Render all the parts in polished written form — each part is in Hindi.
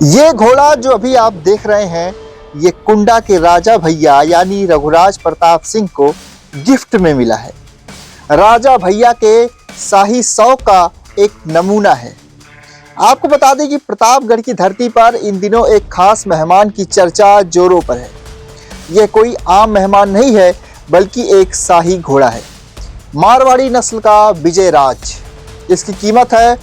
ये घोड़ा जो अभी आप देख रहे हैं, ये कुंडा के राजा भैया यानी रघुराज प्रताप सिंह को गिफ्ट में मिला है। राजा भैया के शाही शौक का एक नमूना है। आपको बता दें कि प्रतापगढ़ की धरती पर इन दिनों एक खास मेहमान की चर्चा जोरों पर है। यह कोई आम मेहमान नहीं है, बल्कि एक शाही घोड़ा है, मारवाड़ी नस्ल का विजयराज। इसकी कीमत है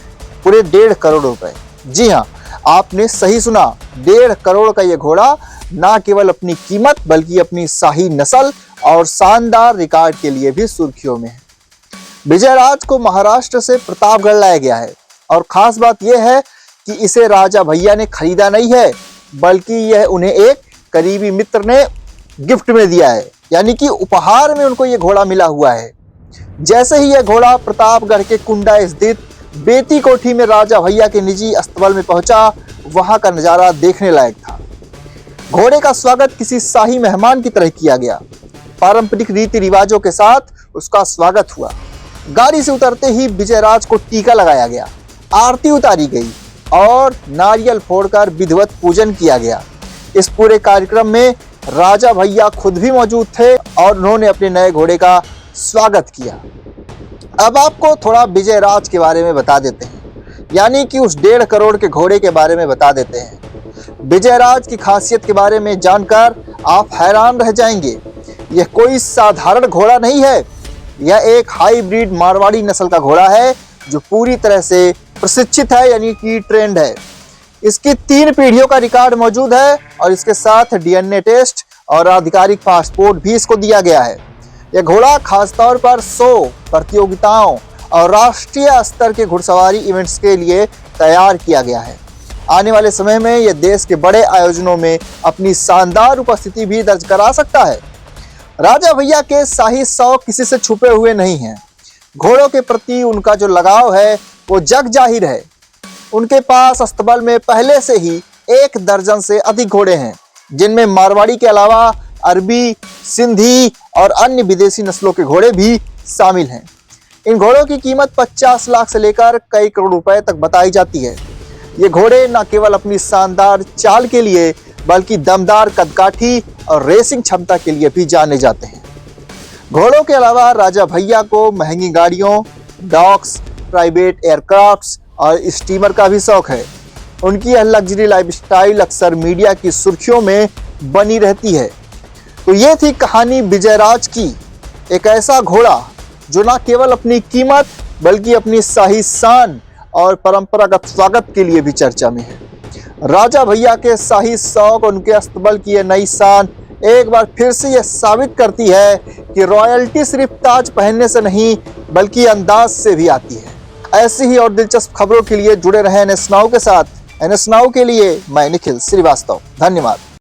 पूरे 1.5 करोड़ रुपए। जी हाँ, आपने सही सुना, 1.5 करोड़ का यह घोड़ा ना केवल अपनी कीमत बल्कि अपनी शाही नस्ल और शानदार रिकॉर्ड के लिए भी सुर्खियों में है। विजयराज को महाराष्ट्र से प्रतापगढ़ लाया गया है और खास बात यह है कि इसे राजा भैया ने खरीदा नहीं है, बल्कि यह उन्हें एक करीबी मित्र ने गिफ्ट में दिया है, यानी कि उपहार में उनको यह घोड़ा मिला हुआ है। जैसे ही यह घोड़ा प्रतापगढ़ के कुंडा स्थित बेती कोठी में राजा भैया के निजी अस्तबल में पहुंचा, वहां का नजारा देखने लायक था। घोड़े का स्वागत किसी शाही मेहमान की तरह किया गया। पारंपरिक रीति रिवाजों के साथ उसका स्वागत हुआ। गाड़ी से उतरते ही विजयराज को टीका लगाया गया, आरती उतारी गई और नारियल फोड़कर विधिवत पूजन किया गया। इस पूरे कार्यक्रम में राजा भैया खुद भी मौजूद थे और उन्होंने अपने नए घोड़े का स्वागत किया। अब आपको थोड़ा विजयराज के बारे में बता देते हैं, यानी कि उस 1.5 करोड़ के घोड़े के बारे में बता देते हैं। विजयराज की खासियत के बारे में जानकर आप हैरान रह जाएंगे। यह कोई साधारण घोड़ा नहीं है, यह एक हाईब्रिड मारवाड़ी नस्ल का घोड़ा है जो पूरी तरह से प्रशिक्षित है, यानी कि ट्रेंड है। इसकी 3 पीढ़ियों का रिकॉर्ड मौजूद है और इसके साथ DNA टेस्ट और आधिकारिक पासपोर्ट भी इसको दिया गया है। यह घोड़ा खासतौर पर 100 प्रतियोगिताओं और राष्ट्रीय स्तर के घुड़सवारी इवेंट्स के लिए तैयार किया गया है। आने वाले समय में यह देश के बड़े आयोजनों में अपनी शानदार उपस्थिति भी दर्ज करा सकता है। राजा भैया के शाही शौक किसी से छुपे हुए नहीं हैं। घोड़ों के प्रति उनका जो लगाव है वो जग जाहिर है। उनके पास अस्तबल में पहले से ही 1 दर्जन से अधिक घोड़े हैं, जिनमें मारवाड़ी के अलावा अरबी, सिंधी और अन्य विदेशी नस्लों के घोड़े भी शामिल हैं। इन घोड़ों की कीमत 50 लाख से लेकर कई करोड़ रुपए तक बताई जाती है। ये घोड़े न केवल अपनी शानदार चाल के लिए बल्कि दमदार कदकाठी और रेसिंग क्षमता के लिए भी जाने जाते हैं। घोड़ों के अलावा राजा भैया को महंगी गाड़ियों, डॉग्स, प्राइवेट एयरक्राफ्ट्स और स्टीमर का भी शौक है। उनकी यह लग्जरी लाइफस्टाइल अक्सर मीडिया की सुर्खियों में बनी रहती है। तो ये थी कहानी विजयराज की, एक ऐसा घोड़ा जो न केवल अपनी कीमत बल्कि अपनी शाही शान और परंपरागत स्वागत के लिए भी चर्चा में है। राजा भैया के शाही शौक, उनके अस्तबल की यह नई शान एक बार फिर से यह साबित करती है कि रॉयल्टी सिर्फ ताज पहनने से नहीं बल्कि अंदाज से भी आती है। ऐसी ही और दिलचस्प खबरों के लिए जुड़े रहें NS Now के साथ। NS Now के लिए मैं निखिल श्रीवास्तव। धन्यवाद।